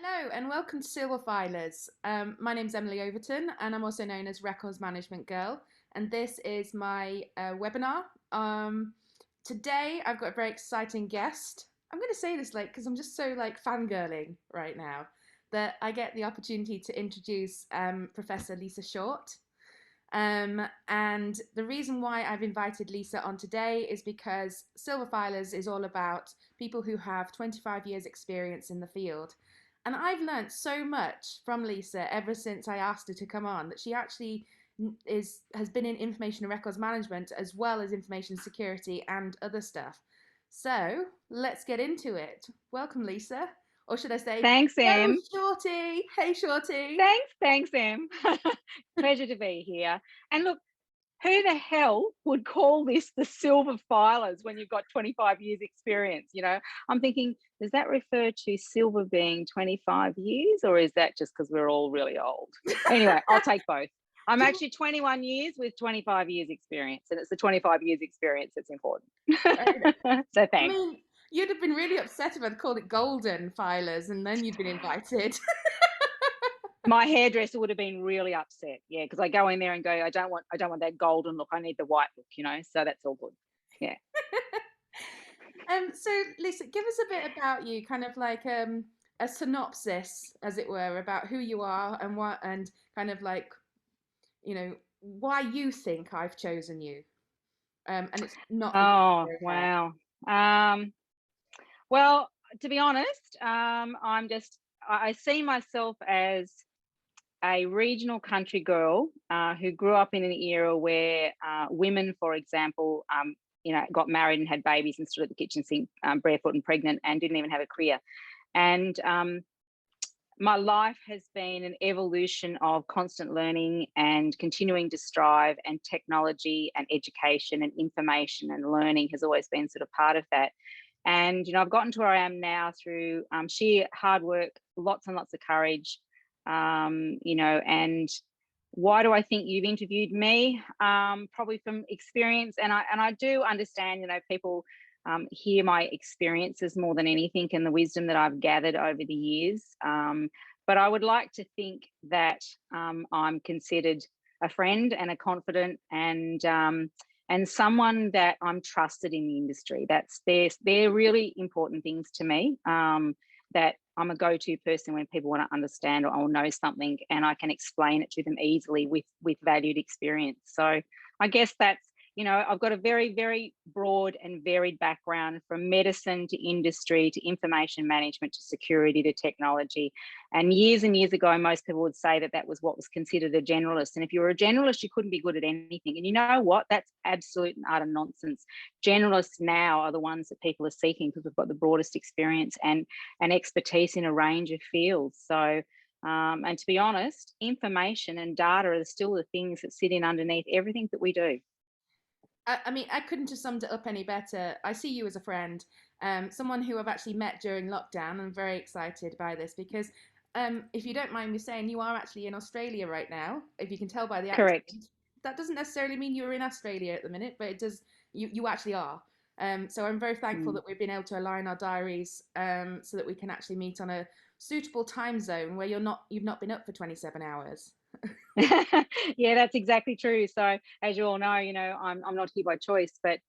Hello and welcome to Silver Filers. My name's Emily Overton and I'm also known as Records Management Girl. And this is my webinar. Today I've got a very exciting guest. I'm going to say this because I'm just so fangirling right now that I get the opportunity to introduce Professor Lisa Short. And the reason why I've invited Lisa on today is because Silver Filers is all about people who have 25 years experience in the field. And I've learnt so much from Lisa ever since I asked her to come on that she actually has been in information and records management as well as information security and other stuff. So let's get into it. Welcome, Lisa. Or should I say, Thanks, hello, Em. Shorty. Hey, Shorty. Thanks, Em. Pleasure to be here. And look, who the hell would call this the silver filers when you've got 25 years experience? I'm thinking, does that refer to silver being 25 years, or is that just because we're all really old? Anyway, I'll take both. I'm actually 21 years with 25 years experience, and it's the 25 years experience that's important. So I thanks. mean, you'd have been really upset if I'd called it golden filers and then you'd been invited. My hairdresser would have been really upset, yeah, because I go in there and go, I don't want that golden look, I need the white look, so that's all good. Yeah. So Lisa, give us a bit about you, kind of like a synopsis, as it were, about who you are and what, and kind of why you think I've chosen you. And it's not for you Oh, to go ahead. wow. Um, well, to be honest, I see myself as a regional country girl who grew up in an era where women, for example, got married and had babies and stood at the kitchen sink barefoot and pregnant and didn't even have a career. And my life has been an evolution of constant learning and continuing to strive, and technology and education and information and learning has always been sort of part of that. And, I've gotten to where I am now through sheer hard work, lots and lots of courage, and why do I think you've interviewed me? Probably from experience, and I do understand, people hear my experiences more than anything and the wisdom that I've gathered over the years. But I would like to think that I'm considered a friend and a confidant and someone that I'm trusted in the industry. They're really important things to me. That I'm a go-to person when people want to understand or know something, and I can explain it to them easily with valued experience. So I guess that's, I've got a very, very broad and varied background, from medicine to industry to information management to security to technology. And years ago, most people would say that was what was considered a generalist. And if you were a generalist, you couldn't be good at anything. And you know what? That's absolute and utter nonsense. Generalists now are the ones that people are seeking because we've got the broadest experience and expertise in a range of fields. So, and to be honest, information and data are still the things that sit in underneath everything that we do. I mean, I couldn't have summed it up any better. I see you as a friend, someone who I've actually met during lockdown. I'm very excited by this because, if you don't mind me saying, you are actually in Australia right now. If you can tell by the Correct. accent, that doesn't necessarily mean you're in Australia at the minute, but it does. You actually are. So I'm very thankful Mm. that we've been able to align our diaries so that we can actually meet on a suitable time zone where you've not been up for 27 hours. Yeah, that's exactly true. So as you all know, I'm not here by choice, but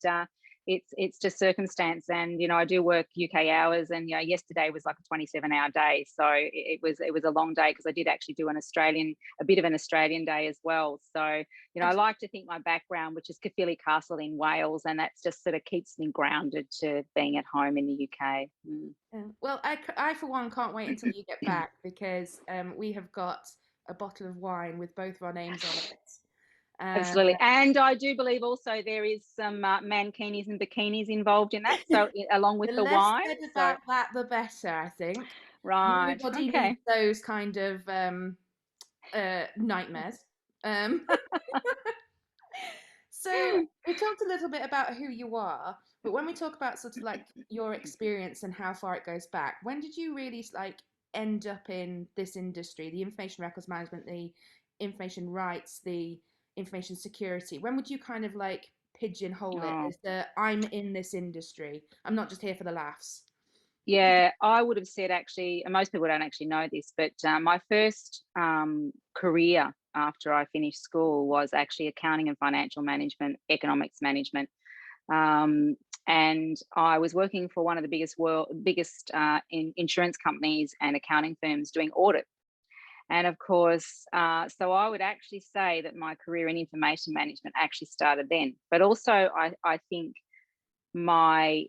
it's just circumstance. And I do work UK hours, and yesterday was like a 27-hour day, so it was a long day because I did actually do a bit of an Australian day as well. So I like to think my background, which is Caerphilly Castle in Wales, and that's just sort of keeps me grounded to being at home in the UK. Well, I for one can't wait until you get back because we have got a bottle of wine with both of our names on it. Absolutely. And I do believe also there is some mankinis and bikinis involved in that. So along with The the less wine. said So, about that, the better, I think. right. Nobody needs Okay. those kind of nightmares. Um, so we talked a little bit about who you are, but when we talk about sort of like your experience and how far it goes back, when did you really end up in this industry, the information records management, the information rights, the information security? When would you kind of pigeonhole it Oh, as the I'm in this industry? I'm not just here for the laughs. Yeah, I would have said actually, and most people don't actually know this, but my first career after I finished school was actually accounting and financial management, economics management. Um, and I was working for one of the biggest insurance companies and accounting firms doing audit. And of course, so I would actually say that my career in information management actually started then. But also, I think my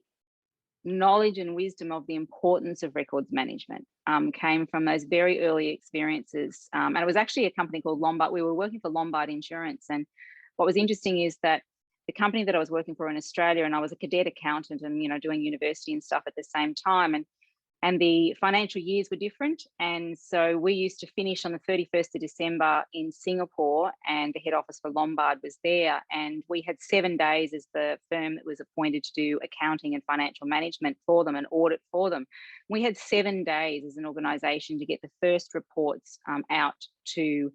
knowledge and wisdom of the importance of records management came from those very early experiences. And it was actually a company called Lombard. We were working for Lombard Insurance. And what was interesting is that the company that I was working for in Australia, and I was a cadet accountant and, doing university and stuff at the same time. And the financial years were different. And so we used to finish on the 31st of December in Singapore, and the head office for Lombard was there. And we had 7 days as the firm that was appointed to do accounting and financial management for them and audit for them. We had 7 days as an organisation to get the first reports out to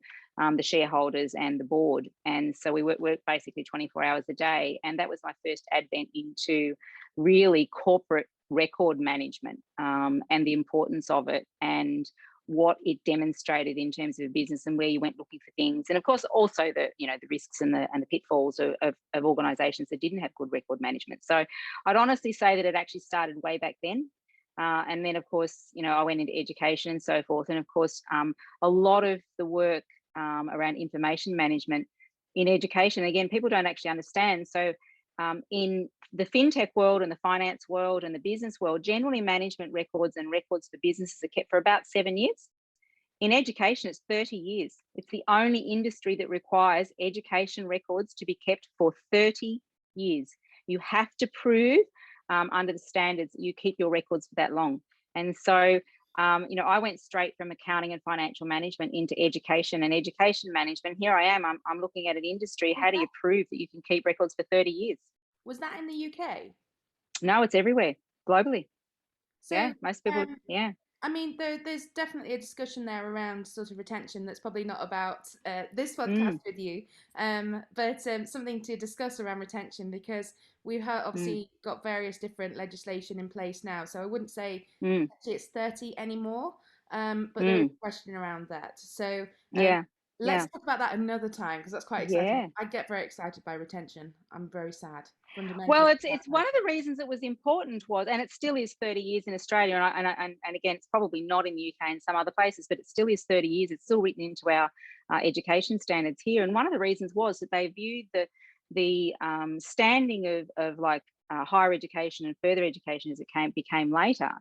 the shareholders and the board. And so we worked basically 24 hours a day. And that was my first advent into really corporate record management, and the importance of it, and what it demonstrated in terms of a business and where you went looking for things. And of course, also the risks and the pitfalls of organizations that didn't have good record management. So I'd honestly say that it actually started way back then. And then, of course, I went into education and so forth. And of course, a lot of the work around information management in education, again, people don't actually understand. So in the fintech world and the finance world and the business world, generally management records and records for businesses are kept for about 7 years. In education, it's 30 years. It's the only industry that requires education records to be kept for 30 years. You have to prove under the standards that you keep your records for that long. And so, I went straight from accounting and financial management into education and education management. Here I am, I'm looking at an industry. Was How do that you prove that you can keep records for 30 years? was that in the UK? No, it's everywhere, globally. So, Yeah, most people, um, yeah. I mean, there's definitely a discussion there around sort of retention that's probably not about this podcast Mm, with you, but something to discuss around retention because we've mm, obviously got various different legislation in place now. So I wouldn't say mm, actually it's 30 anymore, but there is mm. a question around that. So Yeah, let's yeah, talk about that another time because that's quite exciting. yeah. I get very excited by retention. I'm very sad, Well, fundamentally sad it's by one of the reasons it was important was, and it still is 30 years in Australia, and again, it's probably not in the UK and some other places, but it still is 30 years. It's still written into our education standards here, and one of the reasons was that they viewed the standing of like higher education and further education as it became later.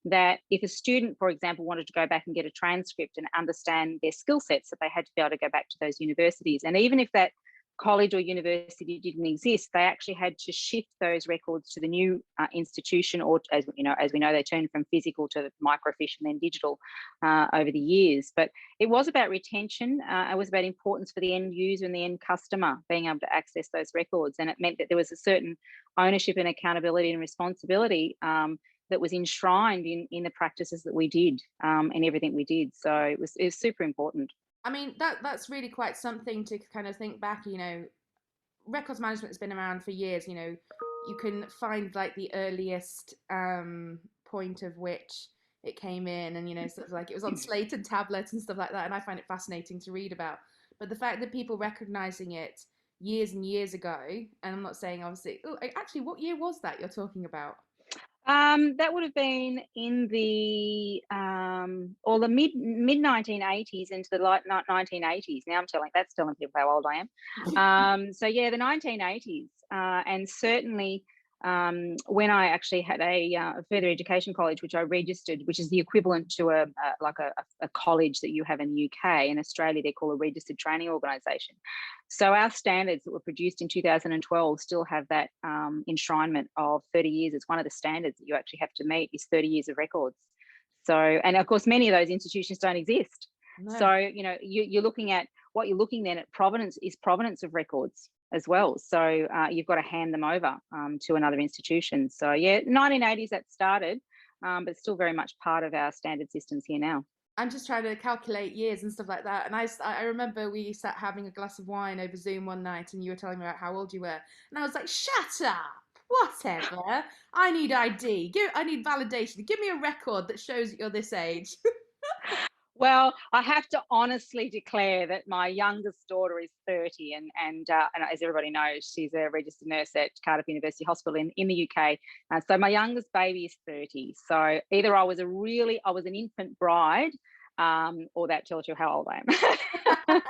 That if a student, for example, wanted to go back and get a transcript and understand their skill sets, that they had to be able to go back to those universities, and even if that college or university didn't exist, they actually had to shift those records to the new institution, or as we know, they turned from physical to microfiche and then digital over the years. But it was about retention. It was about importance for the end user and the end customer being able to access those records, and it meant that there was a certain ownership and accountability and responsibility that was enshrined in the practices that we did and everything we did. So it was super important. I mean, that's really quite something to kind of think back. Records management has been around for years. You can find like the earliest point of which it came in, and sort of like it was on slate and tablet and stuff like that. And I find it fascinating to read about. But the fact that people recognizing it years and years ago, and I'm not saying obviously. Oh, actually, what year was that you're talking about? That would have been in the or the mid 1980s into the late 1980s. Now that's telling people how old I am. So yeah, the 1980s, and certainly when I actually had a further education college, which I registered, which is the equivalent to a college that you have in the UK. In Australia, they're called a registered training organisation. So our standards that were produced in 2012 still have that enshrinement of 30 years. It's one of the standards that you actually have to meet is 30 years of records. So, and of course, many of those institutions don't exist. No. So, you're looking at what you're looking then at provenance of records as well. So you've got to hand them over to another institution. So yeah, 1980s that started, but still very much part of our standard systems here now. I'm just trying to calculate years and stuff like that. And I remember we sat having a glass of wine over Zoom one night, and you were telling me about how old you were, and I was like, "Shut up!" Whatever. I need ID. I need validation. Give me a record that shows that you're this age. Well, I have to honestly declare that my youngest daughter is 30, and as everybody knows, she's a registered nurse at Cardiff University Hospital in the UK. So my youngest baby is 30. So either I was an infant bride, or that tells you how old I am.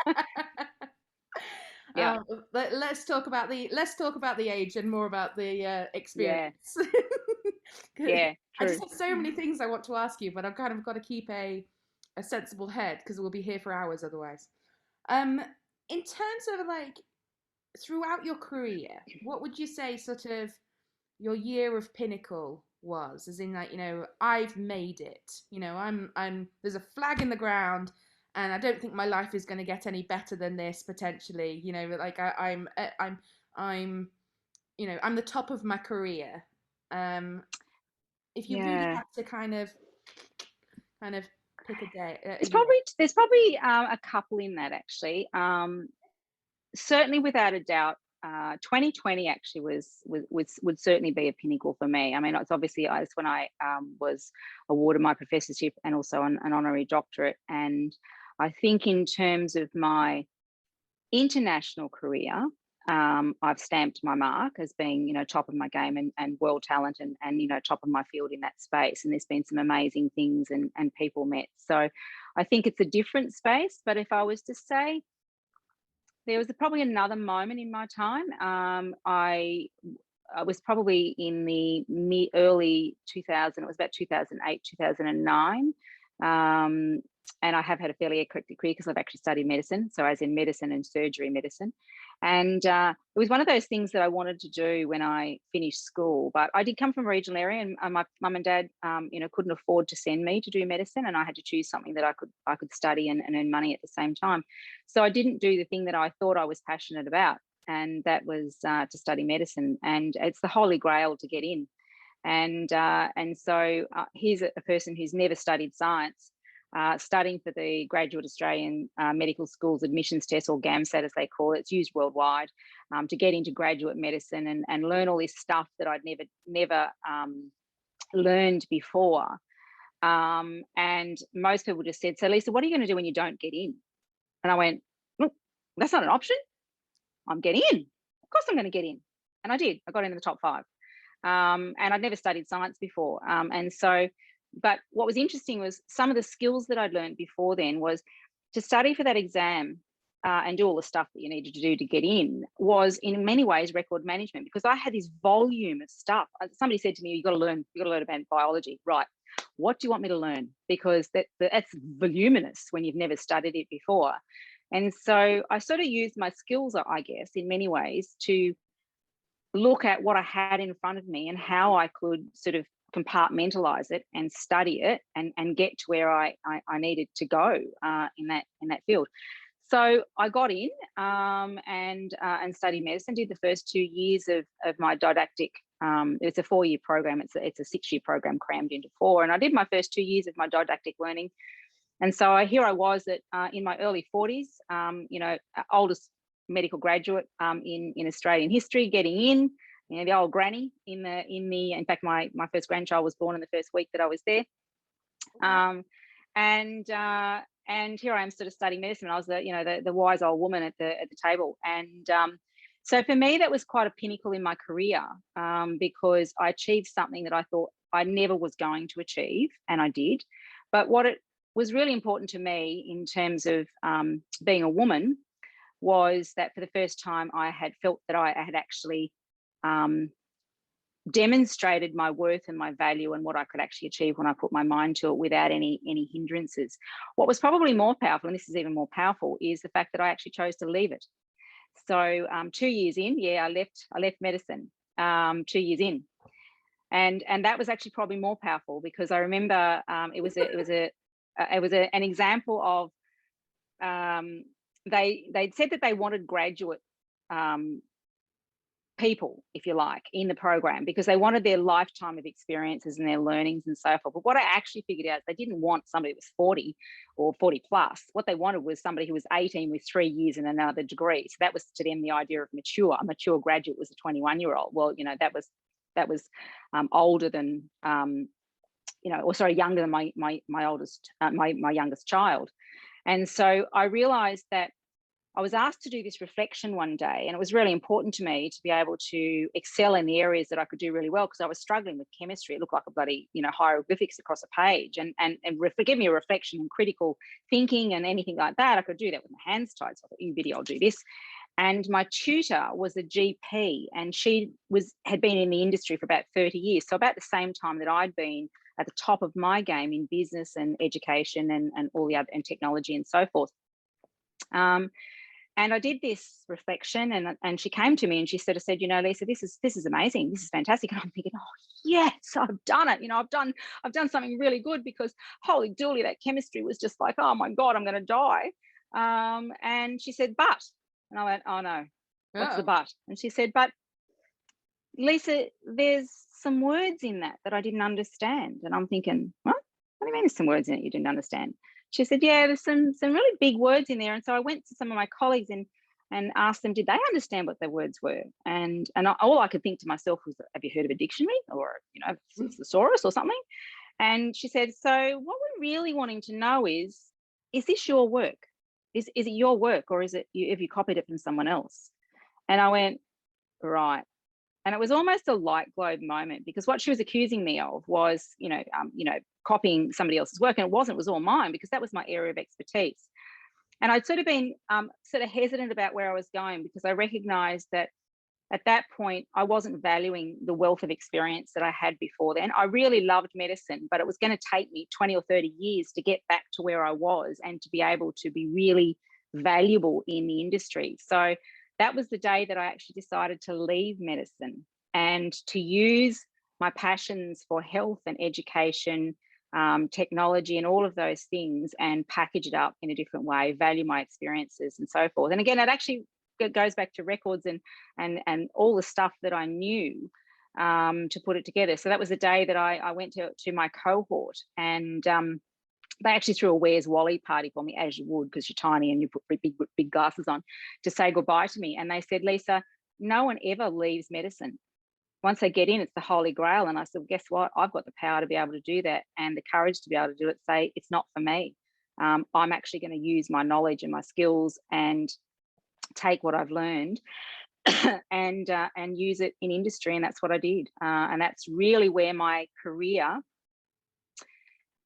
Yeah, Um, let's talk about the age and more about the yeah, experience. yeah, I just true. have so many things I want to ask you, but I've kind of got to keep a sensible head because we'll be here for hours otherwise. Um, in terms of like throughout your career, what would you say sort of your year of pinnacle was? As in, like, I've made it. I'm there's a flag in the ground, and I don't think my life is going to get any better than this potentially. Like I'm I'm the top of my career. Um, if you really Yeah. had to kind of pick a day, a There's year. probably a couple in that actually. Certainly, without a doubt, 2020 actually would certainly be a pinnacle for me. I mean, it's obviously it's when I was awarded my professorship and also an honorary doctorate. And I think in terms of my international career, I've stamped my mark as being, top of my game and world talent and top of my field in that space. And there's been some amazing things and people met. So I think it's a different space. But if I was to say, there was probably another moment in my time. I was probably in the early 2000. It was about 2008, 2009. And I have had a fairly eclectic career because I've actually studied medicine, so as in medicine and surgery medicine. And it was one of those things that I wanted to do when I finished school. But I did come from a regional area, and my mum and dad, couldn't afford to send me to do medicine, and I had to choose something that I could study and earn money at the same time. So I didn't do the thing that I thought I was passionate about, and that was to study medicine. And it's the holy grail to get in. And so here's a person who's never studied science, studying for the Graduate Australian Medical Schools Admissions Test, or GAMSAT as they call it. It's used worldwide, to get into graduate medicine and learn all this stuff that I'd never learned before. And most people just said, "So Lisa, what are you going to do when you don't get in?" And I went, "Look, that's not an option. I'm getting in. Of course I'm going to get in." And I did. I got into the top 5. And I'd never studied science before. But what was interesting was some of the skills that I'd learned before then was to study for that exam, and do all the stuff that you needed to do to get in, was in many ways record management, because I had this volume of stuff. Somebody said to me, you got to learn about biology. Right. What do you want me to learn? Because that's voluminous when you've never studied it before. And so I sort of used my skills, I guess, in many ways to look at what I had in front of me and how I could sort of compartmentalize it and study it and get to where I needed to go in that field. So I got in, and studied medicine. Did the first 2 years of my didactic. It's a 4-year program. It's a 6-year program crammed into 4. And I did my first 2 years of my didactic learning. And so here I was in my early 40s, oldest medical graduate in Australian history, getting in, the old granny in fact, my first grandchild was born in the first week that I was there. And here I am sort of studying medicine. I was the wise old woman at the table. And so for me, that was quite a pinnacle in my career, because I achieved something that I thought I never was going to achieve, and I did. But what it was really important to me in terms of being a woman was that for the first time I had felt that I had actually demonstrated my worth and my value and what I could actually achieve when I put my mind to it without any hindrances. What was probably more powerful, and this is even more powerful, is the fact that I actually chose to leave it. So 2 years in, I left medicine 2 years in. And that was actually probably more powerful, because I remember it was an example of, they'd said that they wanted graduate people, if you like, in the program, because they wanted their lifetime of experiences and their learnings and so forth. But what I actually figured out is they didn't want somebody who was 40 or 40 plus. What they wanted was somebody who was 18 with 3 years and another degree. So that was to them the idea of mature. A mature graduate was a 21-year-old. Well, that was that was older than or sorry, younger than my oldest my youngest child. And so I realized that I was asked to do this reflection one day, and it was really important to me to be able to excel in the areas that I could do really well, because I was struggling with chemistry. It looked like a bloody, hieroglyphics across a page. And give me a reflection and critical thinking and anything like that, I could do that with my hands tied. So I thought, you video, I'll do this. And my tutor was a GP, and she had been in the industry for about 30 years. So about the same time that I'd been at the top of my game in business and education and all the other, and technology and so forth. And I did this reflection, and she came to me and she sort of said, Lisa, this is amazing. This is fantastic. And I'm thinking, oh yes, I've done it. I've done something really good, because holy dooly, that chemistry was just like, oh my God, I'm going to die. And she said, but, and I went, oh no, what's the but? And she said, but Lisa, there's some words in that I didn't understand. And I'm thinking, what do you mean there's some words in it you didn't understand? She said, yeah, there's some really big words in there. And so I went to some of my colleagues and asked them, did they understand what their words were? And all I could think to myself was, have you heard of a dictionary, or, thesaurus or something? And she said, so what we're really wanting to know is this your work? Is it your work, or have you copied it from someone else? And I went, right. And it was almost a light globe moment, because what she was accusing me of was, copying somebody else's work, and it wasn't. It was all mine, because that was my area of expertise. And I'd sort of been sort of hesitant about where I was going, because I recognized that at that point I wasn't valuing the wealth of experience that I had before then. I really loved medicine, but it was going to take me 20 or 30 years to get back to where I was and to be able to be really valuable in the industry. So that was the day that I actually decided to leave medicine and to use my passions for health and education, technology and all of those things, and package it up in a different way, value my experiences and so forth. And again, it actually goes back to records and all the stuff that I knew to put it together. So that was the day that I went to my cohort, and they actually threw a Where's Wally party for me, as you would, because you're tiny and you put big glasses on, to say goodbye to me. And they said, Lisa, no one ever leaves medicine. Once they get in, it's the holy grail. And I said, well, guess what? I've got the power to be able to do that, and the courage to be able to do it. Say, it's not for me. I'm actually going to use my knowledge and my skills and take what I've learned and use it in industry. And that's what I did. And that's really where my career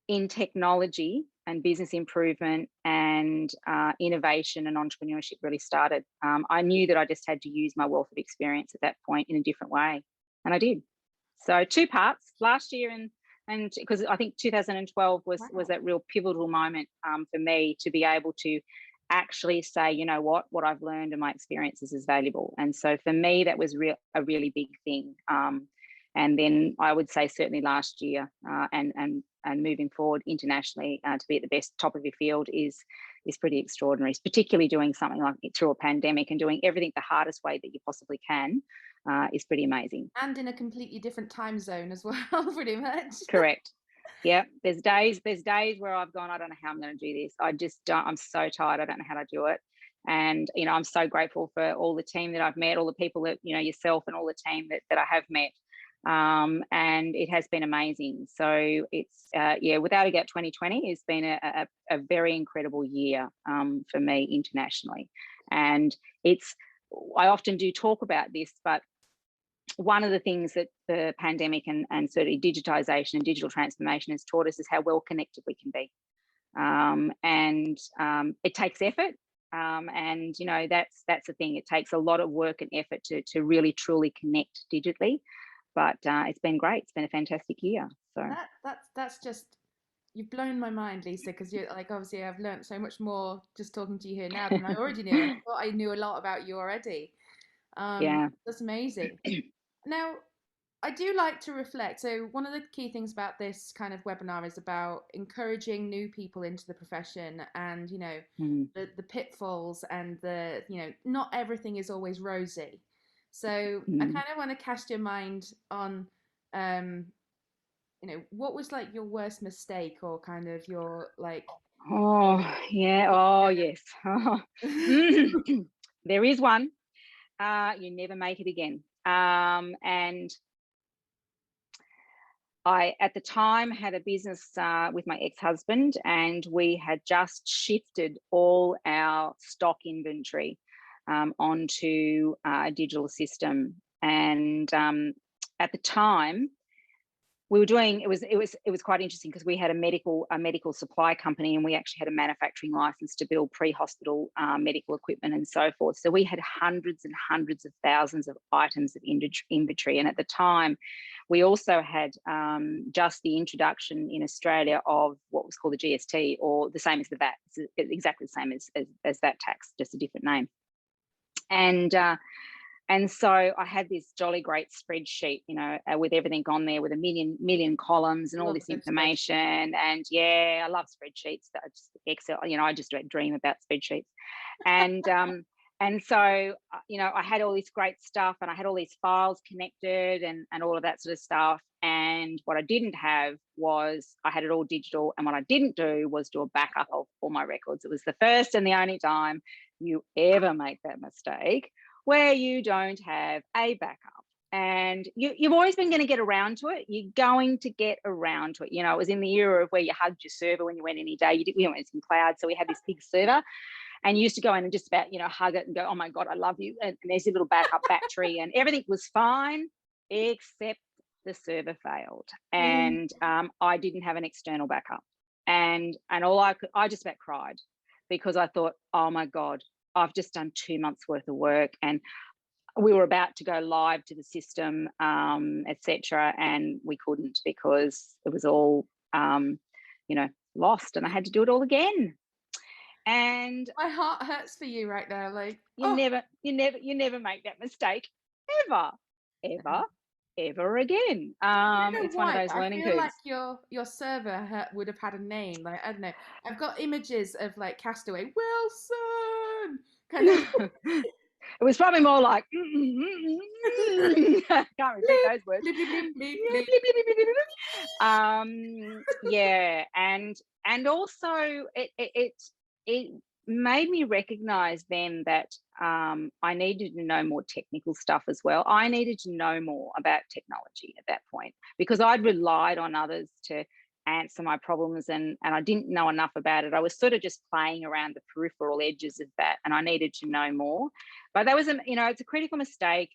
in technology and business improvement and innovation and entrepreneurship really started. I knew that I just had to use my wealth of experience at that point in a different way, and I did. So 2 parts last year, and because I think 2012 was that real pivotal moment for me to be able to actually say, you know what I've learned and my experiences is valuable. And so for me, that was a really big thing. And then I would say certainly last year and moving forward internationally, to be at the best top of your field is pretty extraordinary, particularly doing something like through a pandemic and doing everything the hardest way that you possibly can is pretty amazing. And in a completely different time zone as well, pretty much. Correct. Yeah, there's days where I've gone, I don't know how I'm going to do this. I just don't, I'm so tired. I don't know how to do it. And, I'm so grateful for all the team that I've met, all the people that, yourself and all the team that I have met. And it has been amazing. So it's, without a doubt, 2020 has been a very incredible year for me internationally. And I often do talk about this, but one of the things that the pandemic and certainly digitization and digital transformation has taught us is how well connected we can be. And it takes effort. And that's the thing. It takes a lot of work and effort to really truly connect digitally. But it's been great. It's been a fantastic year. So that's just, you've blown my mind, Lisa, because you're like, obviously I've learned so much more just talking to you here now than I already knew. And I thought I knew a lot about you already. Yeah. That's amazing. Now, I do like to reflect. So one of the key things about this kind of webinar is about encouraging new people into the profession, and the pitfalls, and not everything is always rosy. So I kind of want to cast your mind on what was like your worst mistake, or kind of your like oh yeah oh yes there is one. You never make it again. And I, at the time, had a business with my ex-husband, and we had just shifted all our stock inventory onto a digital system. And at the time, we were doing, it was quite interesting because we had a medical supply company, and we actually had a manufacturing license to build pre-hospital medical equipment and so forth. So we had hundreds and hundreds of thousands of items of inventory. And at the time, we also had just the introduction in Australia of what was called the GST, or the same as the VAT. It's exactly the same as VAT tax, just a different name. And so I had this jolly great spreadsheet, you know, with everything on there, with a million columns and all this information. And yeah, I love spreadsheets. Excel, you know, I just dream about spreadsheets. And so, you know, I had all this great stuff, and I had all these files connected and all of that sort of stuff. And what I didn't have was, I had it all digital. And what I didn't do was do a backup of all my records. It was the first and the only time you ever make that mistake, where you don't have a backup. And you've always been going to get around to it. You're going to get around to it. You know, it was in the era of where you hugged your server when you went any day. We went in cloud, so we had this big server, and you used to go in and just about, you know, hug it and go, oh my God, I love you. And there's a little backup battery, and everything was fine, except the server failed. And I didn't have an external backup. And I just about cried, because I thought, oh my God, I've just done 2 months worth of work, and we were about to go live to the system, etc., and we couldn't, because it was all, you know, lost, and I had to do it all again. And my heart hurts for you right now. Like, you never make that mistake ever again. It's one of those learning curves. I feel like your server would have had a name. Like, I don't know. I've got images of like Castaway Wilson kind of. It was probably more like, can't repeat those words. Yeah, and also it made me recognize then that I needed to know more technical stuff as well. I needed to know more about technology at that point, because I'd relied on others to answer my problems, and I didn't know enough about it. I was sort of just playing around the peripheral edges of that, and I needed to know more. But that was, you know, it's a critical mistake.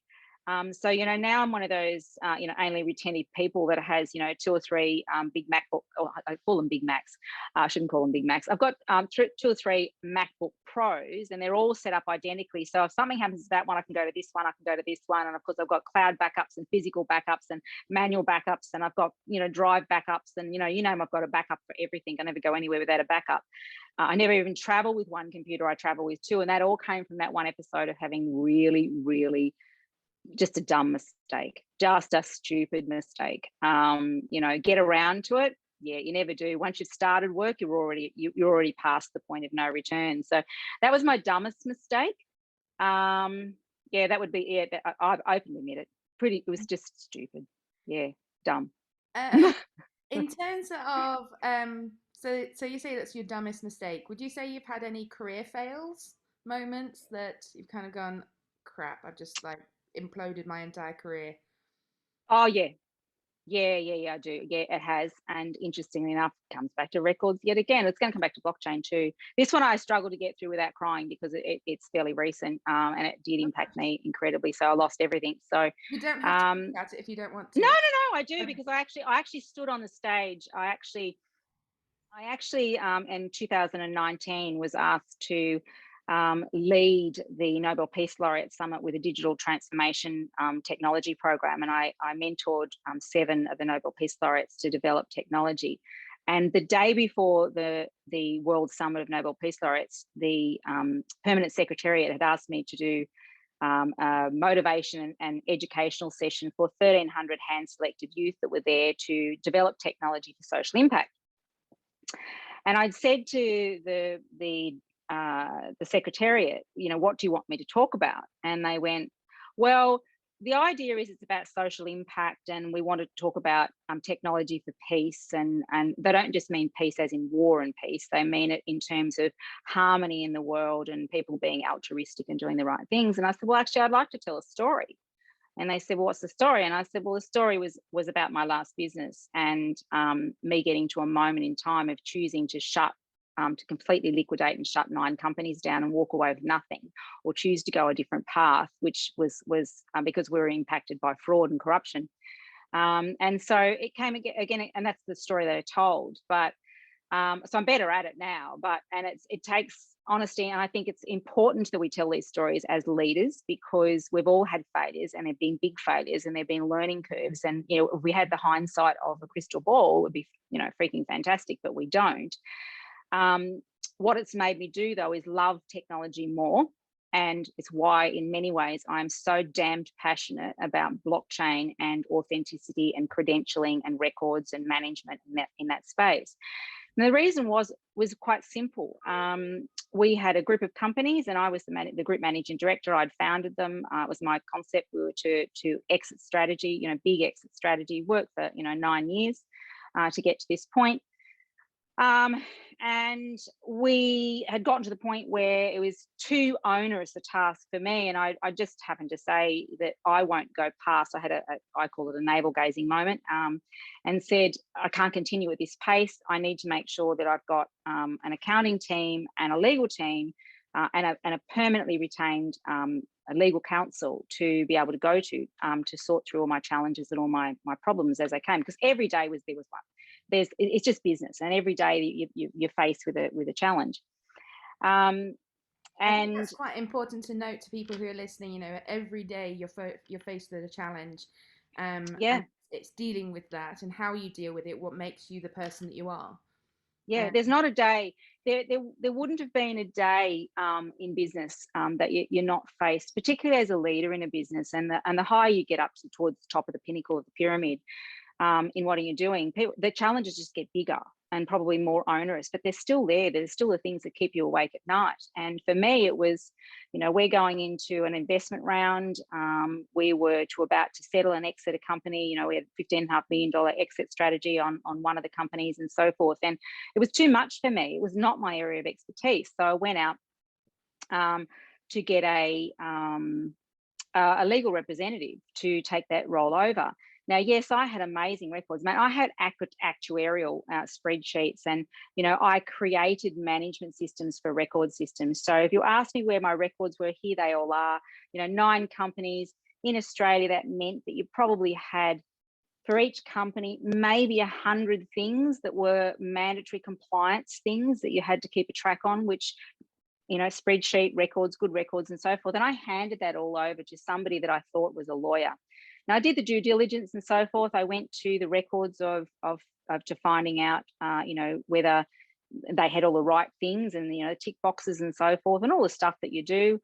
So, you know, now I'm one of those, you know, only retentive people that has, you know, 2 or 3 big MacBook, or I call them Big Macs. I shouldn't call them Big Macs. I've got 2 or 3 MacBook Pros, and they're all set up identically. So if something happens to that one, I can go to this one, I can go to this one. And of course, I've got cloud backups and physical backups and manual backups, and I've got, you know, drive backups, and, you know, I've got a backup for everything. I never go anywhere without a backup. I never even travel with one computer. I travel with 2. And that all came from that one episode of having really, really just a dumb mistake, just a stupid mistake. You know, get around to it. Yeah, you never do. Once you've started work, you're already past the point of no return. So that was my dumbest mistake. Yeah, that would be it. Yeah, I openly admit it. It was just stupid. Yeah, dumb. In terms of so you say that's your dumbest mistake. Would you say you've had any career fails moments that you've kind of gone, crap, I've just like imploded my entire career? Oh yeah, I do. Yeah, it has. And interestingly enough, it comes back to records yet again. It's going to come back to blockchain too. This one I struggled to get through without crying, because it's fairly recent, and it did impact me incredibly. So I lost everything. So you don't have to talk about it if you don't want to. No, I do, because I actually stood on the stage. I actually in 2019 was asked to lead the Nobel Peace Laureate Summit with a digital transformation technology program. And I mentored 7 of the Nobel Peace Laureates to develop technology. And the day before the World Summit of Nobel Peace Laureates, the Permanent Secretariat had asked me to do a motivation and educational session for 1,300 hand-selected youth that were there to develop technology for social impact. And I'd said to the Secretariat, you know, what do you want me to talk about? And they went, well, the idea is it's about social impact, and we want to talk about technology for peace. And they don't just mean peace as in war and peace. They mean it in terms of harmony in the world and people being altruistic and doing the right things. And I said, well, actually, I'd like to tell a story. And they said, well, what's the story? And I said, well, the story was about my last business and me getting to a moment in time of choosing to to completely liquidate and shut 9 companies down and walk away with nothing, or choose to go a different path, which was because we were impacted by fraud and corruption. And so it came again, and that's the story that I told. But so I'm better at it now. And it takes honesty, and I think it's important that we tell these stories as leaders, because we've all had failures, and they've been big failures, and they've been learning curves. And if we had the hindsight of a crystal ball, it would be freaking fantastic, but we don't. What it's made me do, though, is love technology more. And it's why, in many ways, I'm so damned passionate about blockchain and authenticity and credentialing and records and management in that space. And the reason was quite simple. We had a group of companies, and I was the group managing director. I'd founded them. It was my concept. We were to exit strategy, big exit strategy, worked for 9 years to get to this point. And we had gotten to the point where it was too onerous a task for me. And I just happened to say that I won't go past. I had I call it a navel gazing moment, and said, I can't continue at this pace. I need to make sure that I've got an accounting team and a legal team and a permanently retained a legal counsel to be able to go to sort through all my challenges and all my problems as I came. Because every day there was one. It's just business, and every day you're faced with a challenge. And that's quite important to note to people who are listening. Every day you're faced with a challenge, and it's dealing with that and how you deal with it. What makes you the person that you are? Yeah, there's not a day. There wouldn't have been a day in business that you're not faced, particularly as a leader in a business. And the higher you get up towards the top of the pinnacle of the pyramid. In what are you doing? The challenges just get bigger and probably more onerous, but they're still there. There's still the things that keep you awake at night. And for me, it was, we're going into an investment round. We were about to settle and exit a company. We had a $15.5 million exit strategy on one of the companies and so forth. And it was too much for me. It was not my area of expertise. So I went out to get a legal representative to take that role over. Now, yes, I had amazing records, man. I had actuarial spreadsheets, and, I created management systems for record systems. So if you ask me where my records were, here they all are. 9 companies in Australia. That meant that you probably had, for each company, maybe 100 things that were mandatory compliance things that you had to keep a track on, which, spreadsheet records, good records, and so forth. And I handed that all over to somebody that I thought was a lawyer. Now, I did the due diligence and so forth. I went to the records to finding out, whether they had all the right things and, tick boxes and so forth, and all the stuff that you do.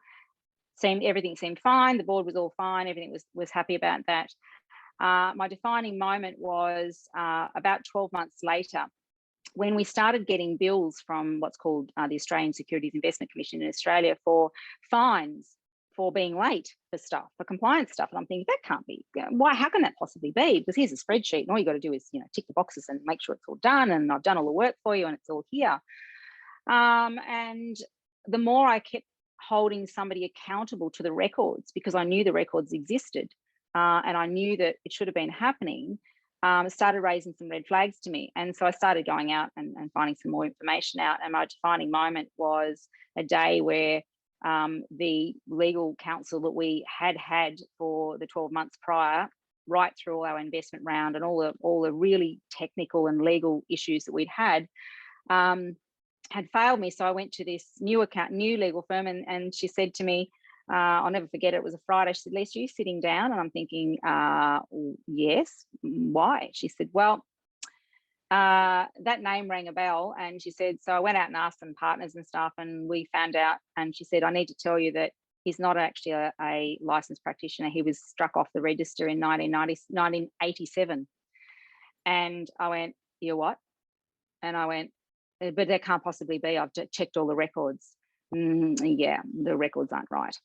Everything seemed fine. The board was all fine. Everything was happy about that. My defining moment was about 12 months later, when we started getting bills from what's called the Australian Securities Investment Commission in Australia for fines for being late for compliance stuff. And I'm thinking, that can't be, why, how can that possibly be? Because here's a spreadsheet, and all you got to do is, tick the boxes and make sure it's all done, and I've done all the work for you, and it's all here. And the more I kept holding somebody accountable to the records, because I knew the records existed, and I knew that it should have been happening, it started raising some red flags to me. And so I started going out and finding some more information out. And my defining moment was a day where the legal counsel that we had for the 12 months prior, right through all our investment round and all the really technical and legal issues that we'd had failed me. So I went to this new legal firm, and she said to me, I'll never forget it was a Friday. She said, Lisa, are you sitting down? And I'm thinking, yes. Why? She said, well, that name rang a bell. And she said, so I went out and asked some partners and stuff, and we found out, and she said, I need to tell you that he's not actually a licensed practitioner. He was struck off the register in 1987. And I went, you what? And I went, but that can't possibly be. I've checked all the records. Yeah, the records aren't right.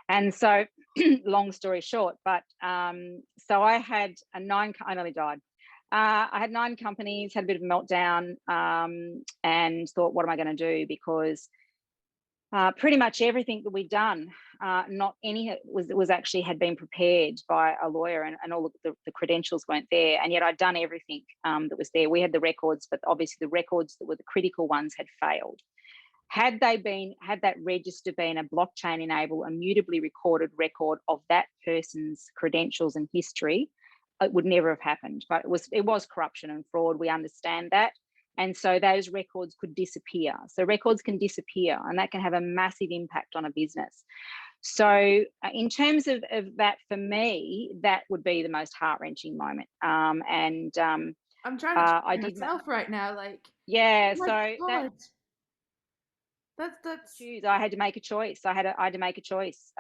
And so long story short, but so I had I nearly died. I had 9 companies, had a bit of a meltdown, and thought, what am I going to do? Because Pretty much everything that we'd done, not any was actually had been prepared by a lawyer, and all of the credentials weren't there, and yet I'd done everything that was there. We had the records, but obviously the records that were the critical ones had failed. Had that register been a blockchain enabled, immutably recorded record of that person's credentials and history, it would never have happened. But it was corruption and fraud. We understand that. And so those records could disappear. So records can disappear, and that can have a massive impact on a business. So in terms of that, for me, that would be the most heart-wrenching moment. I'm trying to I check did myself right now, like, yeah, oh my so that God, that's choose. I had to make a choice. I had to make a choice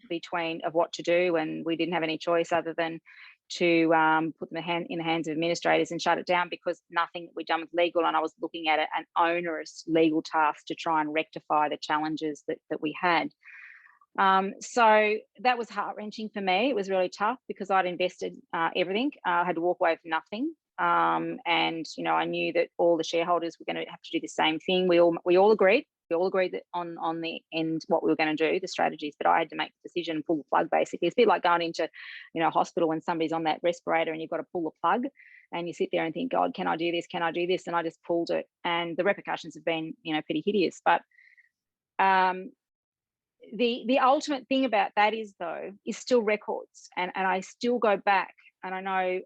between of what to do, and we didn't have any choice other than to put them in the hands of administrators and shut it down, because nothing we'd done was legal, and I was looking at an onerous legal task to try and rectify the challenges that we had. So that was heart-wrenching for me. It was really tough because I'd invested everything. I had to walk away with nothing. And I knew that all the shareholders were going to have to do the same thing. We all agreed. We all agreed that on the end what we were going to do, the strategies, but I had to make the decision and pull the plug. Basically, it's a bit like going into a hospital when somebody's on that respirator and you've got to pull the plug, and you sit there and think, God, can I do this? Can I do this? And I just pulled it, and the repercussions have been pretty hideous. But the ultimate thing about that is still records, and I still go back, and I know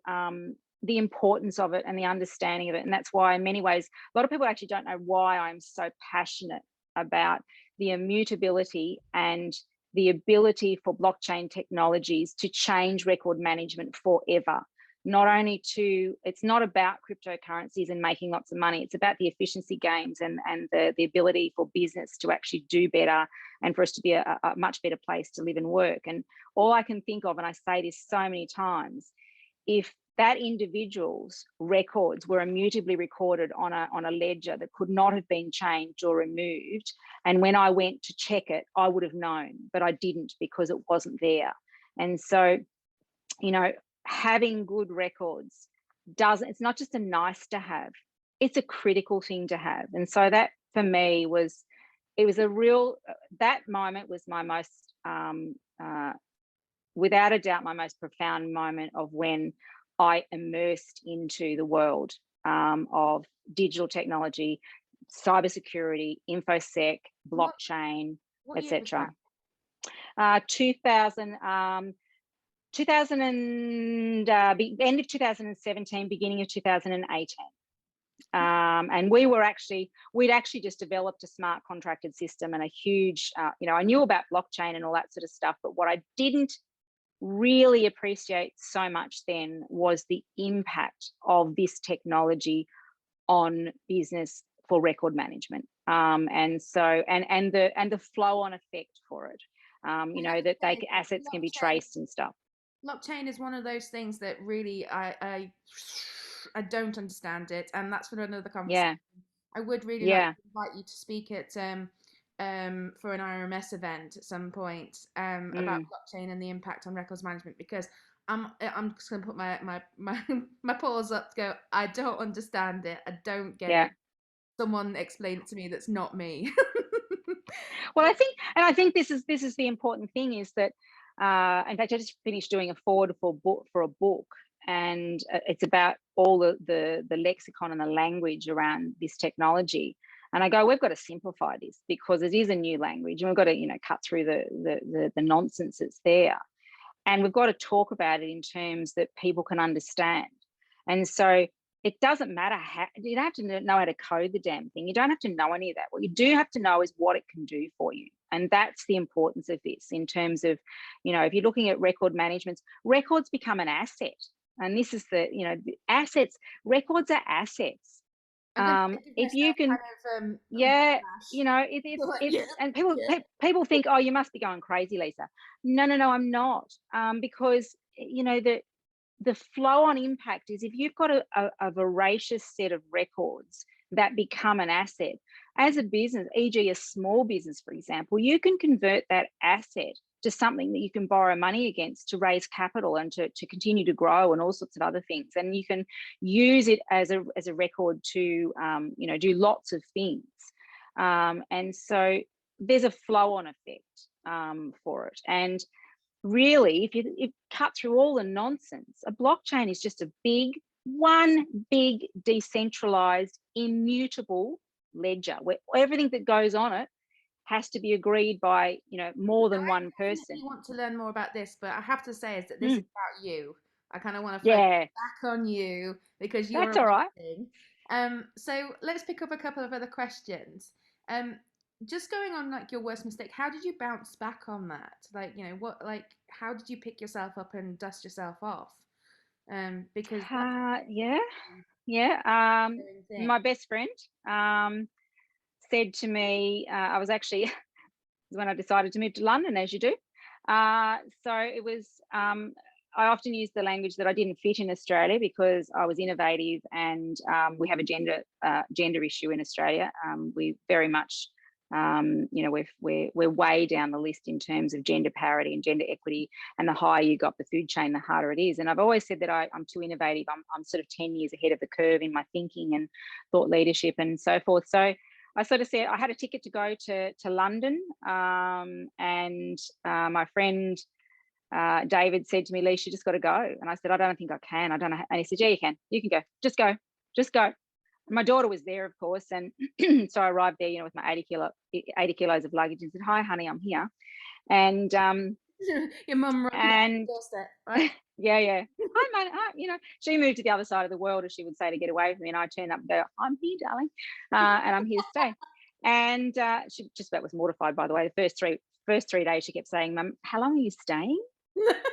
the importance of it and the understanding of it. And that's why in many ways a lot of people actually don't know why I'm so passionate about the immutability and the ability for blockchain technologies to change record management forever. It's not about cryptocurrencies and making lots of money. It's about the efficiency gains and the ability for business to actually do better, and for us to be a much better place to live and work. And all I can think of, and I say this so many times, if that individual's records were immutably recorded on a ledger that could not have been changed or removed, and when I went to check it, I would have known, but I didn't because it wasn't there. And so, having good records it's not just a nice to have, it's a critical thing to have. And so that for me that moment was my most without a doubt my most profound moment of when I immersed into the world of digital technology, cybersecurity, infosec, blockchain, what year was etc. that? 2000 and end of 2017, beginning of 2018. And we'd actually just developed a smart contracted system and a huge, I knew about blockchain and all that sort of stuff, but what I didn't really appreciate so much then was the impact of this technology on business for record management, and the flow-on effect for it. That assets can be traced and stuff. Blockchain is one of those things that really I don't understand it, and that's for another conversation. Yeah. I would really like Yeah. to invite you to speak at for an IRMS event at some point about blockchain and the impact on records management, because I'm just going to put my paws up to go, I don't understand it. I don't get it. Someone explain it to me that's not me. Well, I think this is the important thing, is that in fact I just finished doing a forward for a book, and it's about all the lexicon and the language around this technology. And I go, we've got to simplify this because it is a new language, and we've got to cut through the nonsense that's there, and we've got to talk about it in terms that people can understand. And so it doesn't matter you don't have to know how to code the damn thing. You don't have to know any of that. What you do have to know is what it can do for you. And that's the importance of this in terms of, if you're looking at record management, records become an asset. And this is the assets, records are assets. If you can, and people think, oh, you must be going crazy, Lisa. No, I'm not. Because, the flow on impact is, if you've got a voracious set of records that become an asset as a business, e.g. a small business, for example, you can convert that asset to something that you can borrow money against to raise capital and to continue to grow and all sorts of other things. And you can use it as a record to, do lots of things. And so there's a flow-on effect for it. And really, if you cut through all the nonsense, a blockchain is just one big decentralized, immutable ledger where everything that goes on it has to be agreed by, more than one I person. definitely want to learn more about this, but I have to say is that this is Mm, about you. I kind of want to focus yeah, back on you because you're that's all right. amazing. So let's pick up a couple of other questions. Um, just going on like your worst mistake, how did you bounce back on that? Like, how did you pick yourself up and dust yourself off? Because that's Yeah, yeah. the only thing. My best friend said to me, I was actually when I decided to move to London, as you do. So it was, I often use the language that I didn't fit in Australia because I was innovative, and we have a gender issue in Australia. We very much, we're way down the list in terms of gender parity and gender equity. And the higher you got the food chain, the harder it is. And I've always said that I'm too innovative. I'm sort of 10 years ahead of the curve in my thinking and thought leadership and so forth. So I sort of said I had a ticket to go to London, and my friend David said to me, "Lise, you just got to go." And I said, "I don't think I can. I don't know." And he said, "Yeah, you can. You can go. Just go. Just go." And my daughter was there, of course, and so I arrived there, with my 80 kilos of luggage, and said, "Hi, honey, I'm here." And Your mum right there on and the doorstep, right? yeah. Hi, mate. Hi, she moved to the other side of the world, as she would say, to get away from me. And I turned up and go, "I'm here, darling, and I'm here to stay." And she just about was mortified, by the way. The first three days, she kept saying, "Mum, how long are you staying?"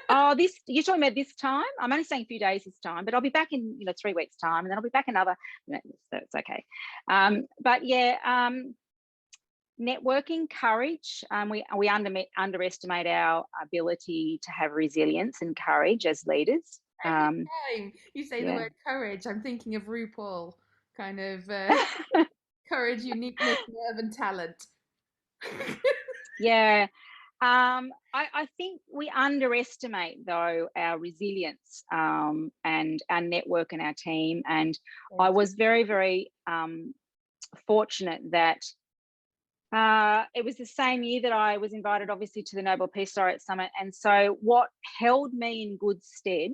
"Oh, you're talking about this time? I'm only staying a few days this time, but I'll be back in 3 weeks' time, and then I'll be back another." So it's okay. But yeah. Networking, courage. We underestimate our ability to have resilience and courage as leaders. Every time you say the Yeah. word courage, I'm thinking of RuPaul, kind of courage, uniqueness, nerve, and talent. Yeah. I think we underestimate, though, our resilience, and our network and our team. And I was very, very fortunate that it was the same year that I was invited, obviously, to the Nobel Peace Laureate Summit. And so what held me in good stead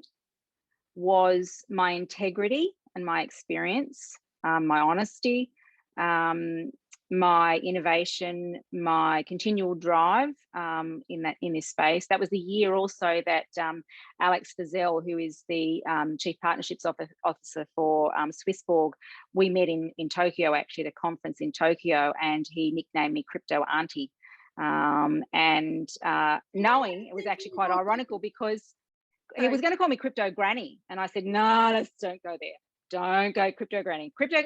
was my integrity and my experience, my honesty, um, my innovation, my continual drive in this space. That was the year also that Alex Fazell, who is the Chief Partnerships Officer for Swissborg, we met in Tokyo, actually, at a conference in Tokyo, and he nicknamed me Crypto Auntie. And knowing it was actually quite ironical because he was going to call me Crypto Granny, and I said, "No, let's don't go there. Don't go Crypto Granny. Crypto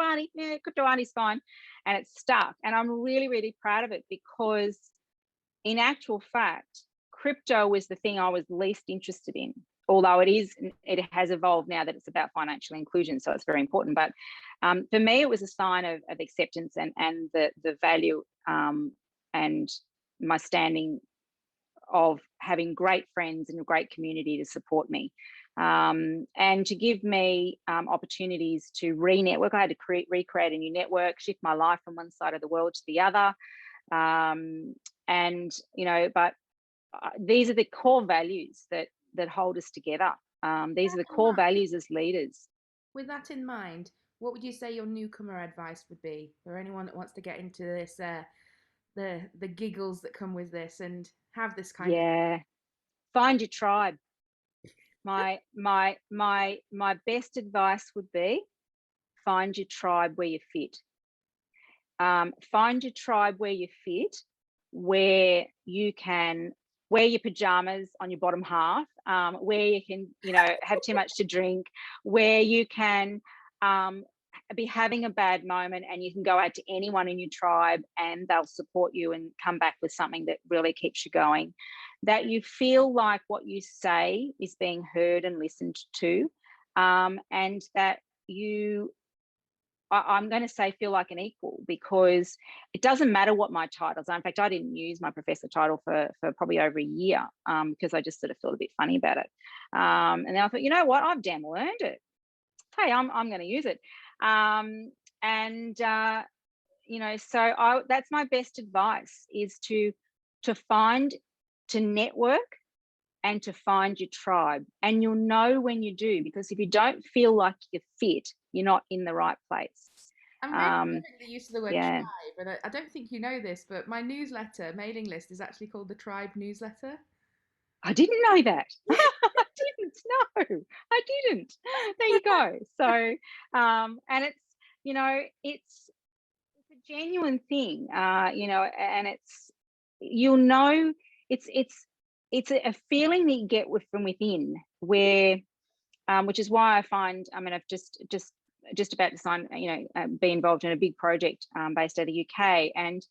Auntie. Yeah, Crypto Auntie's fine." And it stuck. And I'm really, really proud of it because, in actual fact, crypto was the thing I was least interested in. Although it has evolved now that it's about financial inclusion, so it's very important. But for me, it was a sign of acceptance and the value and my standing of having great friends and a great community to support me, and to give me opportunities to re-network. I had to recreate a new network, shift my life from one side of the world to the other, and but these are the core values that hold us together. These are the core values as leaders. With that in mind, what would you say your newcomer advice would be for anyone that wants to get into this, the giggles that come with this, and have this kind of Yeah, find your tribe. My best advice would be find your tribe where you fit. Find your tribe where you fit, where you can wear your pajamas on your bottom half, where you can, have too much to drink, where you can be having a bad moment and you can go out to anyone in your tribe and they'll support you and come back with something that really keeps you going. That you feel like what you say is being heard and listened to, and that I'm going to say feel like an equal, because it doesn't matter what my titles are. In fact, I didn't use my professor title for probably over a year, because I just sort of felt a bit funny about it. And then I thought, you know what, I've damn learned it. Hey, I'm going to use it. And so that's my best advice, is to network and to find your tribe. And you'll know when you do, because if you don't feel like you're fit, you're not in the right place. I'm really the use of the word Yeah. tribe, and I don't think you know this, but my newsletter mailing list is actually called the Tribe Newsletter. I didn't know that. I didn't know. I didn't. There you go. So, and it's a genuine thing, and you'll know, it's a feeling that you get from within, where, which is why I find, I mean, I've just about to sign, be involved in a big project based out of the UK, and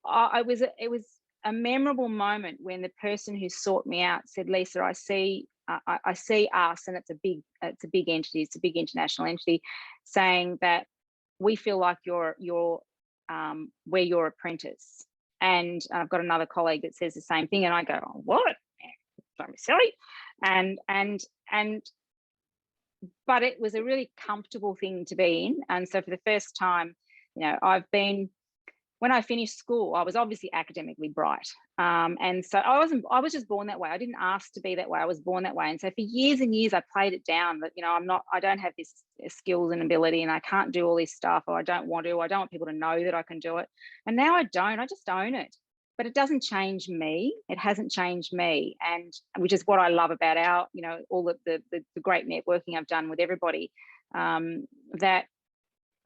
it was a memorable moment when the person who sought me out said, "Lisa, I see us," and it's a big entity, it's a big international entity, saying that we feel like we're your apprentice. And I've got another colleague that says the same thing, and I go, "Oh, what? Don't be silly." And but it was a really comfortable thing to be in. And so for the first time, when I finished school, I was obviously academically bright. And so I was just born that way. I didn't ask to be that way. I was born that way. And so for years and years, I played it down that, I don't have this skills and ability, and I can't do all this stuff, or I don't want people to know that I can do it. And now I just own it. But it doesn't change me. It hasn't changed me. And which is what I love about all the great networking I've done with everybody, that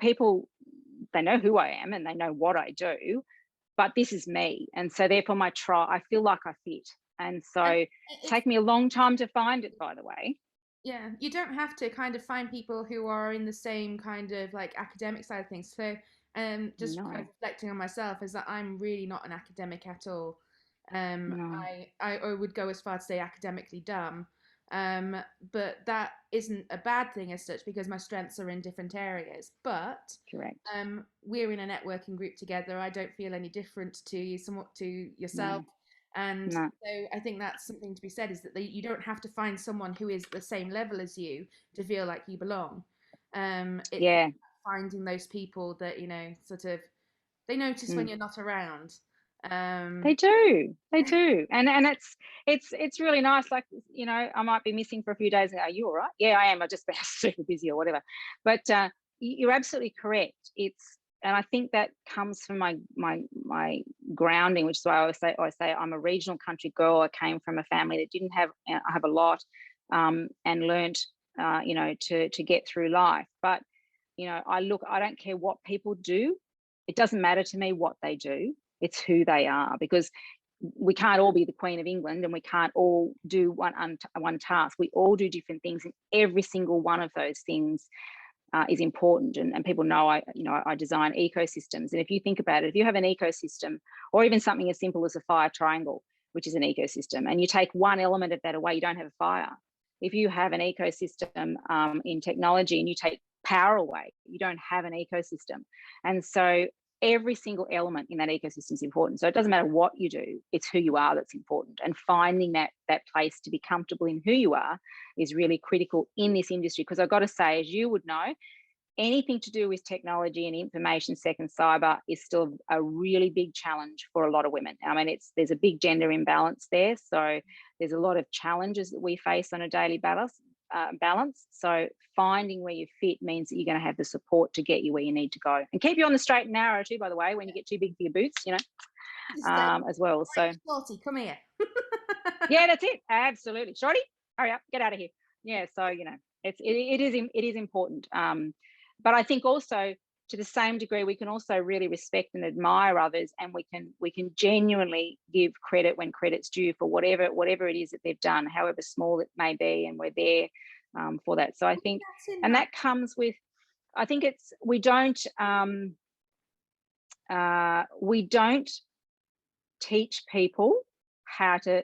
people, they know who I am and they know what I do, but this is me. And so therefore I feel like I fit. And so it take me a long time to find it, by the way. Yeah, you don't have to kind of find people who are in the same kind of like academic side of things. So, just kind No, of reflecting on myself is that I'm really not an academic at all. no. I would go as far to say academically dumb. Um, but that isn't a bad thing as such because my strengths are in different areas. But Correct. we're in a networking group together. I don't feel any different to you, somewhat to yourself. No, And no. so I think that's something to be said, is that you don't have to find someone who is the same level as you to feel like you belong. It's Yeah. finding those people that, sort of, they notice when Mm. you're not around. They do. They do. And it's really nice. Like, I might be missing for a few days. Are you all right? Yeah, I am. I've just been super busy or whatever. But you're absolutely correct. And I think that comes from my grounding, which is why I always say I'm a regional country girl. I came from a family that didn't have, I have a lot, and learnt, to get through life. But, I don't care what people do. It doesn't matter to me what they do. It's who they are, because we can't all be the Queen of England, and we can't all do one task. We all do different things, and every single one of those things is important. And people know I design ecosystems. And if you think about it, if you have an ecosystem, or even something as simple as a fire triangle, which is an ecosystem, and you take one element of that away, you don't have a fire. If you have an ecosystem in technology and you take power away, you don't have an ecosystem. And so every single element in that ecosystem is important. So it doesn't matter what you do, it's who you are that's important. And finding that place to be comfortable in who you are is really critical in this industry. Because I've got to say, as you would know, anything to do with technology and information sec and cyber is still a really big challenge for a lot of women. I mean, there's a big gender imbalance there. So there's a lot of challenges that we face on a daily balance. So finding where you fit means that you're going to have the support to get you where you need to go, and keep you on the straight and narrow too, by the way, when you get too big for your boots, as well. So Shorty, come here. yeah, that's it. Absolutely. Shorty, hurry up, get out of here. Yeah. So, it is important. But I think also, to the same degree, we can also really respect and admire others, and we can genuinely give credit when credit's due for whatever it is that they've done, however small it may be, and we're there for that. So I think, and that comes with, I think we don't teach people how to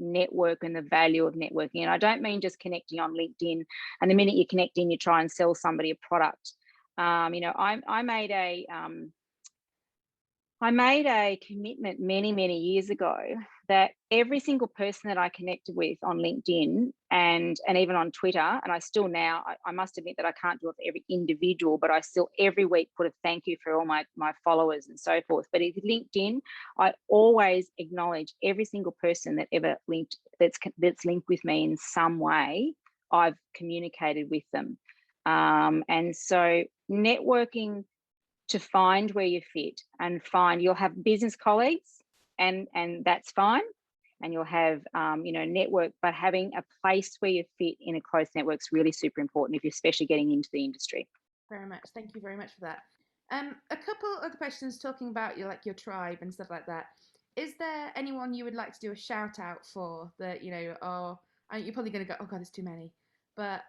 network and the value of networking. And I don't mean just connecting on LinkedIn, and the minute you connect in, you try and sell somebody a product. I made a commitment many years ago that every single person that I connected with on LinkedIn and even on Twitter, and I still now, I must admit that I can't do it for every individual, but I still every week put a thank you for all my followers and so forth. But with LinkedIn, I always acknowledge every single person that ever linked, that's linked with me in some way. I've communicated with them. And so networking to find where you fit and you'll have business colleagues, and that's fine, and you'll have network, but having a place where you fit in a close network is really super important if you're especially getting into the industry. Very much. Thank you very much for that. A couple other questions talking about your tribe and stuff like that. Is there anyone you would like to do a shout out for that, you're probably going to go, oh God, there's too many, but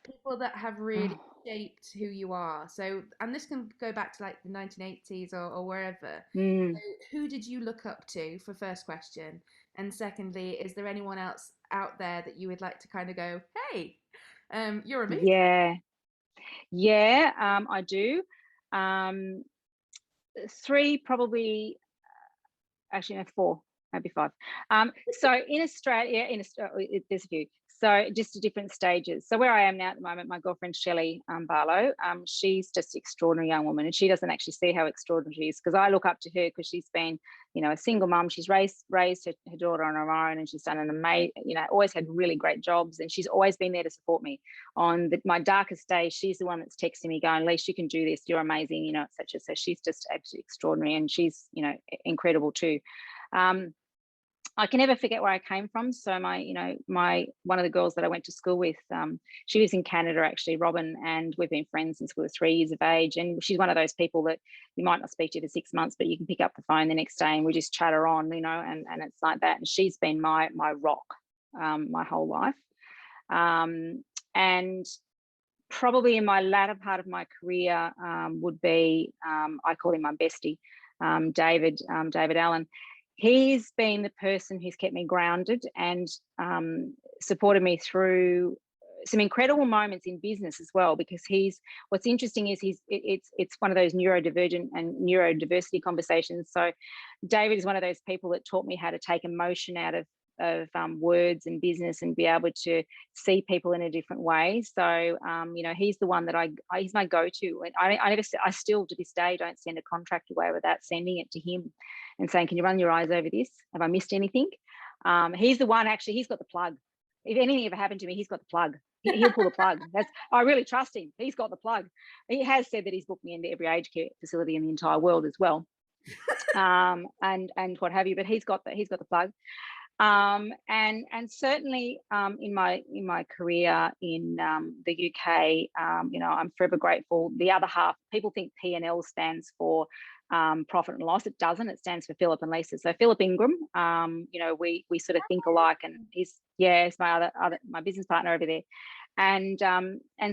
people that have really shaped who you are. So, and this can go back to like the 1980s or wherever. So who did you look up to, for first question? And secondly, is there anyone else out there that you would like to kind of go, hey, you're amazing? I do. Three, probably, actually no, four, maybe five. So in Australia, there's a few. So just at different stages. So where I am now at the moment, my girlfriend Shelley Barlow, she's just an extraordinary young woman, and she doesn't actually see how extraordinary she is, because I look up to her because she's been, a single mum. She's raised her daughter on her own, and she's done an amazing, always had really great jobs, and she's always been there to support me on my darkest days. She's the one that's texting me going, Lise, you can do this, you're amazing, etc. So she's just absolutely extraordinary, and she's, incredible too. I can never forget where I came from. So my one of the girls that I went to school with, she lives in Canada actually, Robin, and we've been friends since we were 3 years of age. And she's one of those people that you might not speak to for 6 months, but you can pick up the phone the next day and we just chatter on, and it's like that. And she's been my rock my whole life. And probably in my latter part of my career would be, I call him my bestie, David Allen. He's been the person who's kept me grounded and supported me through some incredible moments in business as well, because what's interesting is it's one of those neurodivergent and neurodiversity conversations. So David is one of those people that taught me how to take emotion out of words and business and be able to see people in a different way. So he's the one that he's my go-to. And I still to this day don't send a contract away without sending it to him and saying, can you run your eyes over this? Have I missed anything? He's the one, actually, he's got the plug. If anything ever happened to me, he's got the plug. He'll pull the plug. I really trust him. He's got the plug. He has said that he's booked me into every aged care facility in the entire world as well. And what have you, but he's got the plug. And certainly in my career in the UK, I'm forever grateful. The other half, people think P&L stands for profit and loss. It doesn't. It stands for Philip and Lisa. So Philip Ingram, we sort of think alike, and he's my business partner over there, and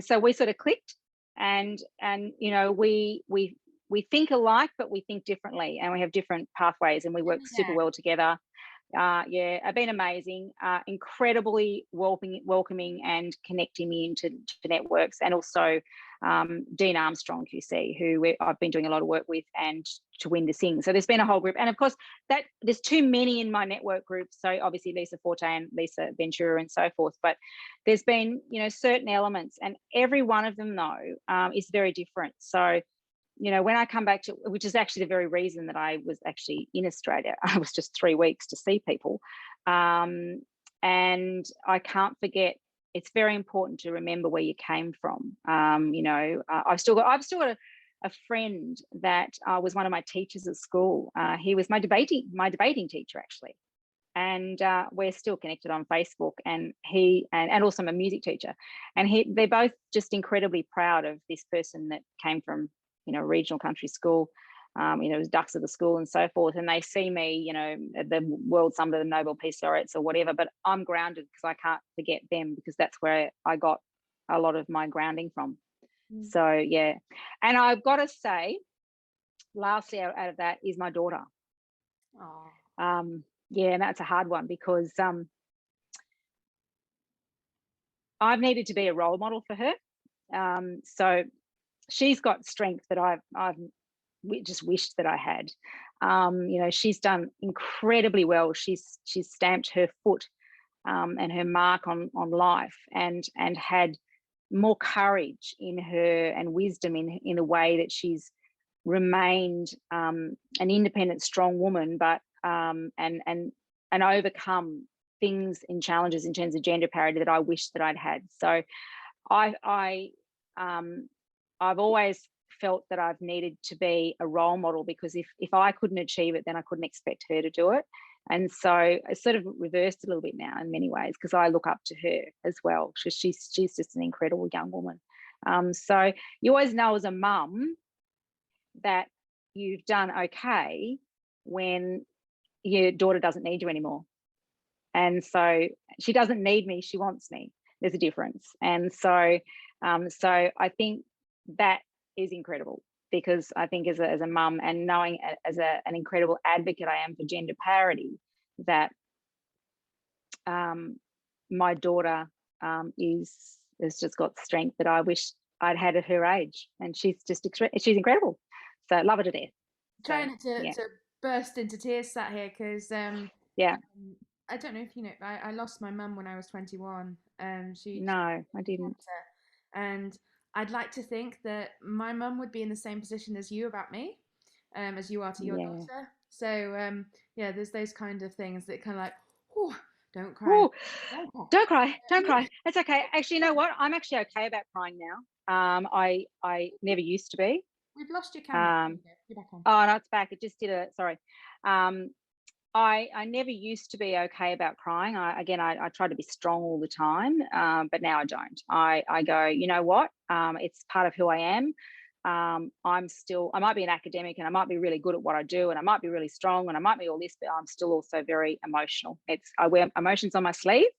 so we sort of clicked, and we think alike, but we think differently, and we have different pathways, and we work super well together. I've been amazing, incredibly welcoming and connecting me into networks, and also Dean Armstrong QC, who I've been doing a lot of work with, and to win the Sing. So there's been a whole group, and of course that there's too many in my network group. So obviously Lisa Forte and Lisa Ventura and so forth, but there's been certain elements, and every one of them though is very different. So when I come back to, which is actually the very reason that I was actually in Australia, I was just 3 weeks to see people. And I can't forget, it's very important to remember where you came from. I've still got a friend that was one of my teachers at school. He was my debating teacher actually. And we're still connected on Facebook, and he and also my music teacher. And they're both just incredibly proud of this person that came from regional country school, it was ducks of the school and so forth. And they see me, at the World Summit of the Nobel Peace Laureates or whatever, but I'm grounded because I can't forget them, because that's where I got a lot of my grounding from. So, yeah. And I've got to say, lastly out of that is my daughter. And that's a hard one, because I've needed to be a role model for her. So she's got strength that I've just wished that I had. She's done incredibly well. She's stamped her foot and her mark on life, and had more courage in her and wisdom in the way that she's remained an independent, strong woman, but and overcome things and challenges in terms of gender parity that I wish that I'd had. So I've always felt that I've needed to be a role model, because if I couldn't achieve it, then I couldn't expect her to do it. And so I sort of reversed a little bit now in many ways, because I look up to her as well. She's just an incredible young woman. So you always know as a mum that you've done okay when your daughter doesn't need you anymore. And so she doesn't need me, she wants me. There's a difference. And so I think that is incredible, because I think as a mum, and knowing as an incredible advocate I am for gender parity, that my daughter has just got strength that I wish I'd had at her age, and she's incredible. So I love her to death. Trying not to burst into tears sat here, because I don't know if you know, I lost my mum when I was 21. No, I didn't. And I'd like to think that my mum would be in the same position as you about me, as you are to your daughter. So there's those kind of things that kind of like, oh, don't cry. Ooh, don't cry. It's okay. Actually, you know what? I'm actually okay about crying now. I never used to be. We've lost your camera. You're back on. Oh no, it's back. It just did a sorry. I never used to be okay about crying. I try to be strong all the time, but now I don't. I go, you know what? It's part of who I am. I might be an academic, and I might be really good at what I do, and I might be really strong, and I might be all this, but I'm still also very emotional. I wear emotions on my sleeve,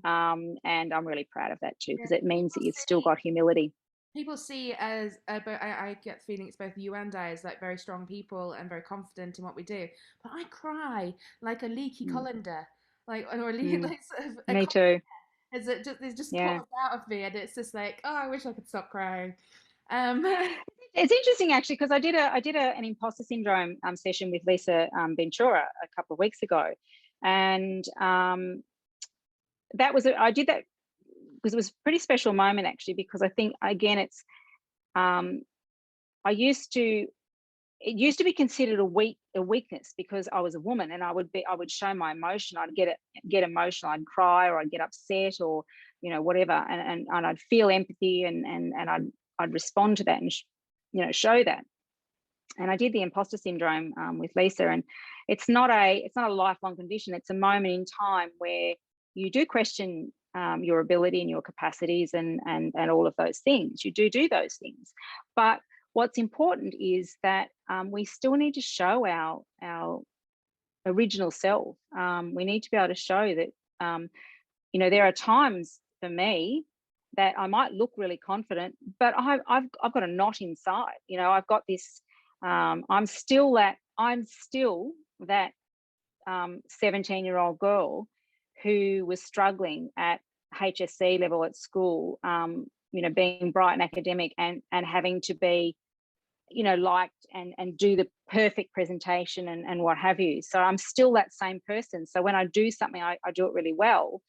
and I'm really proud of that too, because it means that you've still got humility. People see as, but I get the feeling it's both you and I as like very strong people and very confident in what we do. But I cry like a leaky colander, like, or like sort of Me too. It just pours out of me, and it's just like, oh, I wish I could stop crying. It's interesting actually, because I did an imposter syndrome session with Lisa Ventura a couple of weeks ago, and I did that because it was a pretty special moment actually, because I think again it's it used to be considered a weakness, because I was a woman, and I would show my emotion. I'd get emotional, I'd cry, or I'd get upset, or whatever, and I'd feel empathy, and I'd respond to that, and show that. And I did the imposter syndrome with Lisa, and it's not a lifelong condition. It's a moment in time where you do question your ability and your capacities, and all of those things. You do those things, but what's important is that we still need to show our original self. We need to be able to show that there are times for me that I might look really confident, but I've got a knot inside. I've got this. I'm still that 17-year-old girl who was struggling at HSC level at school, being bright and academic, and having to be, liked and do the perfect presentation and what have you. So I'm still that same person. So when I do something, I do it really well,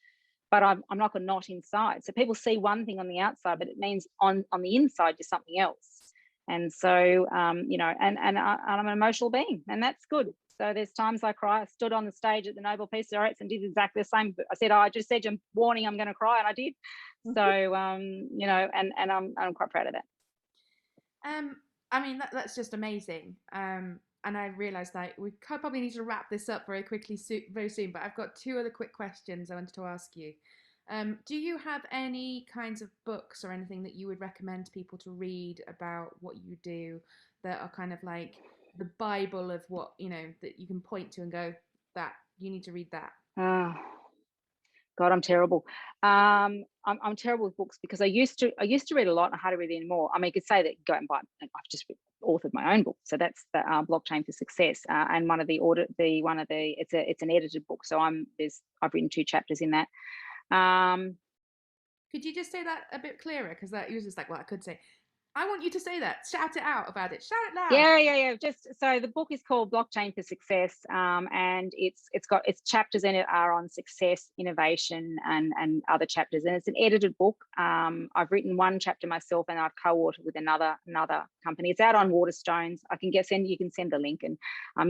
but I'm not a knot inside. So people see one thing on the outside, but it means on the inside you're something else. And so, and I'm an emotional being, and that's good. So there's times I cry. I stood on the stage at the Nobel Peace Laureates and did exactly the same. I said, I just said, warning, I'm going to cry, and I did. So, and I'm quite proud of that. I mean, that's just amazing. And I realised that we probably need to wrap this up very quickly, very soon. But I've got two other quick questions I wanted to ask you. Do you have any kinds of books or anything that you would recommend people to read about what you do that are kind of like the Bible of what, that you can point to and go, that you need to read that? God, I'm terrible. I'm terrible with books, because I used to read a lot, and I hardly read anymore. I mean, you could say that go and buy. I've just authored my own book, so that's the Blockchain for Success, and it's an edited book. So I've written 2 chapters in that. Could you just say that a bit clearer? Because that was just like what I could say. I want you to say that. Shout it out about it. Shout it loud. Yeah. Just so the book is called Blockchain for Success, and it's got its chapters in it are on success, innovation, and other chapters. And it's an edited book. I've written one chapter myself, and I've co-authored with another company. It's out on Waterstones. You can send the link, and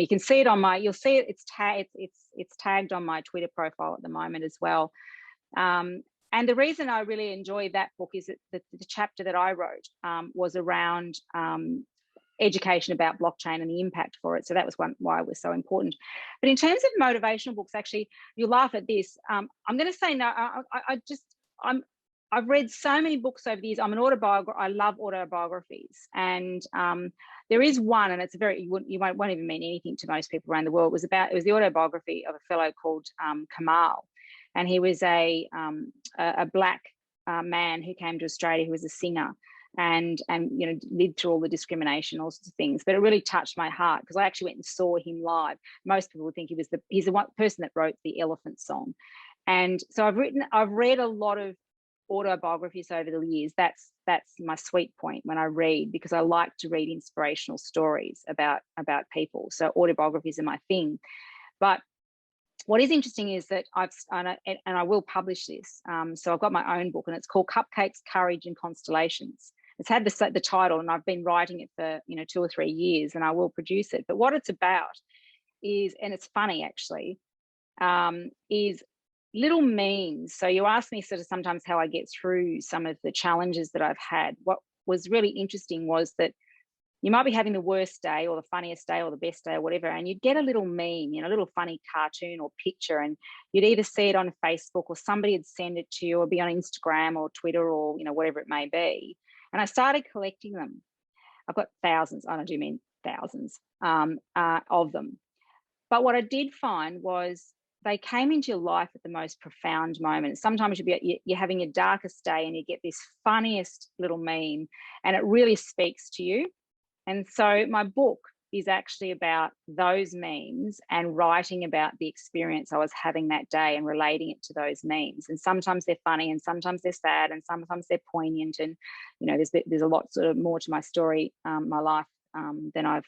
you can see it on my. You'll see it. It's tagged on my Twitter profile at the moment as well. And the reason I really enjoy that book is that the chapter that I wrote was around education about blockchain and the impact for it. So that was why it was so important. But in terms of motivational books, actually, you laugh at this. I'm going to say no. I've read so many books over the years. I'm an autobiographer. I love autobiographies, and there is one, and it's won't even mean anything to most people around the world. It was the autobiography of a fellow called Kamal, and he was a black man who came to Australia, who was a singer, and lived through all the discrimination, all sorts of things. But it really touched my heart because I actually went and saw him live. Most people would think he's the one person that wrote the Elephant Song, and so I've read a lot of autobiographies over the years. That's my sweet point when I read, because I like to read inspirational stories about people. So autobiographies are my thing. But what is interesting is that I will publish this. So I've got my own book, and it's called Cupcakes, Courage and Constellations. It's had the title, and I've been writing it for 2 or 3 years, and I will produce it. But what it's about is, and it's funny actually, is little memes. So you ask me sort of sometimes how I get through some of the challenges that I've had. What was really interesting was that you might be having the worst day or the funniest day or the best day or whatever, and you'd get a little meme, a little funny cartoon or picture, and you'd either see it on Facebook or somebody would send it to you, or be on Instagram or Twitter or whatever it may be. And I started collecting them. I've got thousands. I do mean thousands of them. But what I did find was they came into your life at the most profound moments. Sometimes you're having your darkest day and you get this funniest little meme, and it really speaks to you. And so my book is actually about those memes and writing about the experience I was having that day and relating it to those memes. And sometimes they're funny, and sometimes they're sad, and sometimes they're poignant. And there's a lot sort of more to my story, my life, than I've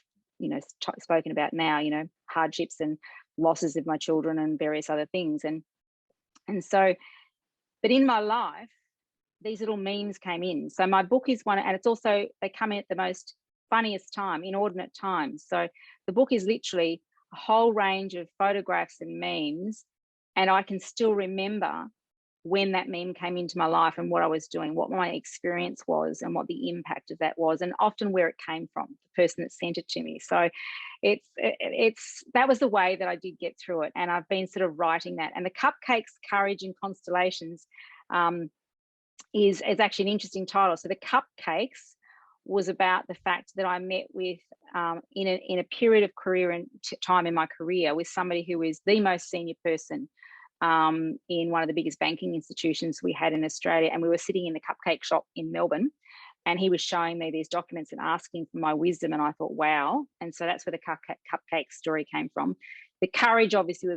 spoken about now. Hardships and losses of my children and various other things. And so, but in my life, these little memes came in. So my book is one, and it's also, they come in at the most funniest time, inordinate times. So the book is literally a whole range of photographs and memes, and I can still remember when that meme came into my life and what I was doing, what my experience was, and what the impact of that was, and often where it came from, the person that sent it to me. So that was the way that I did get through it, and I've been sort of writing that. And the Cupcakes, Courage and Constellations is actually an interesting title. So the cupcakes was about the fact that I met with in a period of career and time in my career with somebody who is the most senior person in one of the biggest banking institutions we had in Australia. And we were sitting in the cupcake shop in Melbourne, and he was showing me these documents and asking for my wisdom. And I thought, wow. And so that's where the cupcake story came from. The courage obviously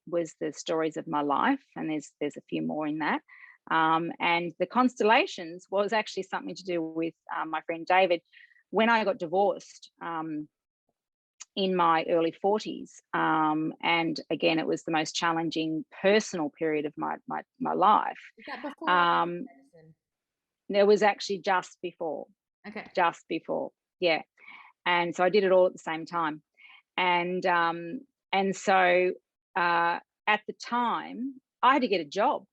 was the stories of my life, and there's a few more in that. And the constellations was actually something to do with my friend David. When I got divorced in my early 40s, and again, it was the most challenging personal period of my life. Is that before? There was actually just before. Okay. Just before, yeah. And so I did it all at the same time. And so at the time, I had to get a job,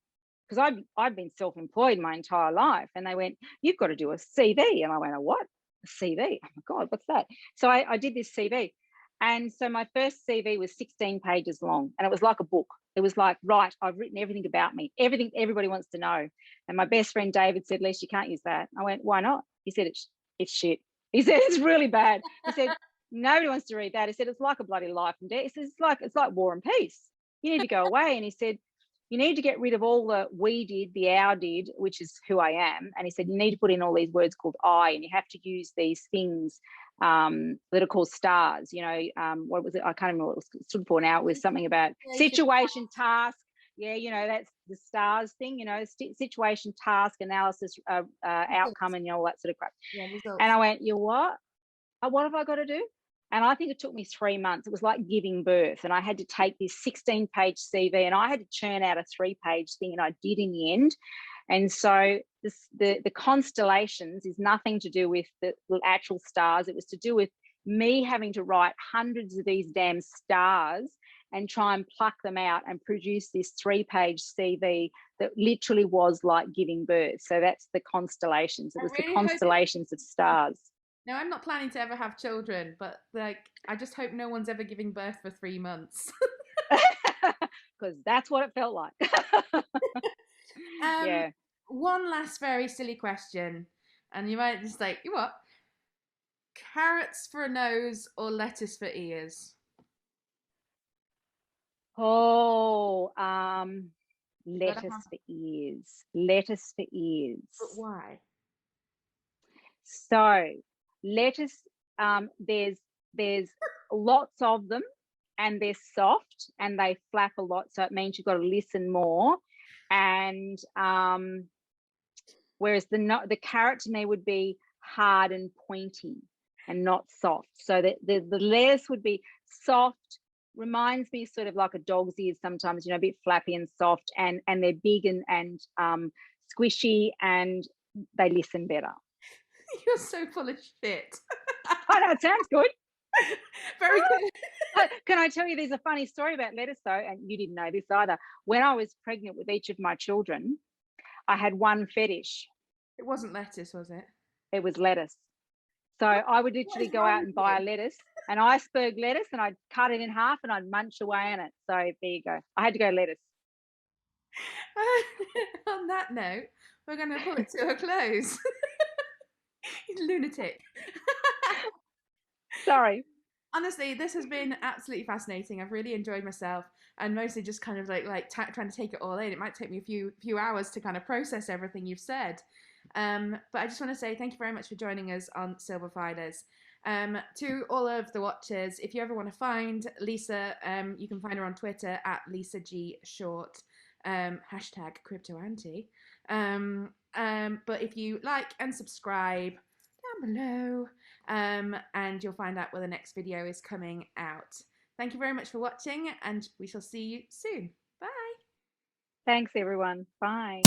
because I'd been self-employed my entire life. And they went, you've got to do a CV. And I went, a what? A CV? Oh my God, what's that? So I did this CV. And so my first CV was 16 pages long, and it was like a book. It was like, right, I've written everything about me, everything everybody wants to know. And my best friend David said, Lisa, you can't use that. I went, why not? He said, it's shit. He said, it's really bad. He said, nobody wants to read that. He said, it's like a bloody life and death. He said, it's like War and Peace. You need to go away. And he said, you need to get rid of all the we did, the our did, which is who I am. And he said, you need to put in all these words called I, and you have to use these things that are called stars. What was it? I can't remember what it was stood for now. It was something about situation, task, Yeah, that's the stars thing, situation, task, analysis, outcome, and all that sort of crap. Yeah, And results. I went, what have I got to do? And I think it took me 3 months. It was like giving birth. And I had to take this 16-page CV and I had to churn out a 3-page thing, and I did in the end. And so the constellations is nothing to do with the actual stars. It was to do with me having to write hundreds of these damn stars and try and pluck them out and produce this 3-page CV that literally was like giving birth. So that's the constellations. It was the Really hope it. constellations of stars. Now, I'm not planning to ever have children, but like, I just hope no one's ever giving birth for 3 months. Because that's what it felt like. um, Yeah. One last very silly question, and you might just like, you what? Carrots for a nose or lettuce for ears? Oh, You gotta have, lettuce for ears. Lettuce for ears. but why? So lettuce, there's lots of them, and they're soft and they flap a lot. So it means you've got to listen more. And whereas the carrot to me would be hard and pointy and not soft. So the lettuce would be soft, reminds me sort of like a dog's ears sometimes, a bit flappy and soft, and they're big and squishy, and they listen better. You're so full of shit. I know, it sounds good. Very good. Can I tell you, there's a funny story about lettuce though, and you didn't know this either. When I was pregnant with each of my children, I had one fetish. It wasn't lettuce, was it? It was lettuce. So I would What literally is go wrong out with and buy you? a lettuce, an iceberg lettuce, and I'd cut it in half and I'd munch away on it. So there you go. I had to go lettuce. On that note, we're going to pull it to a close. You lunatic. Sorry. Honestly, this has been absolutely fascinating. I've really enjoyed myself, and mostly just kind of trying to take it all in. It might take me a few hours to kind of process everything you've said. But I just want to say thank you very much for joining us on Silver Fighters. To all of the watchers, if you ever want to find Lisa, you can find her on Twitter at Lisa G Short, hashtag crypto auntie. But if you like and subscribe down below, and you'll find out where the next video is coming out. Thank you very much for watching, and we shall see you soon. Bye. Thanks, everyone. Bye.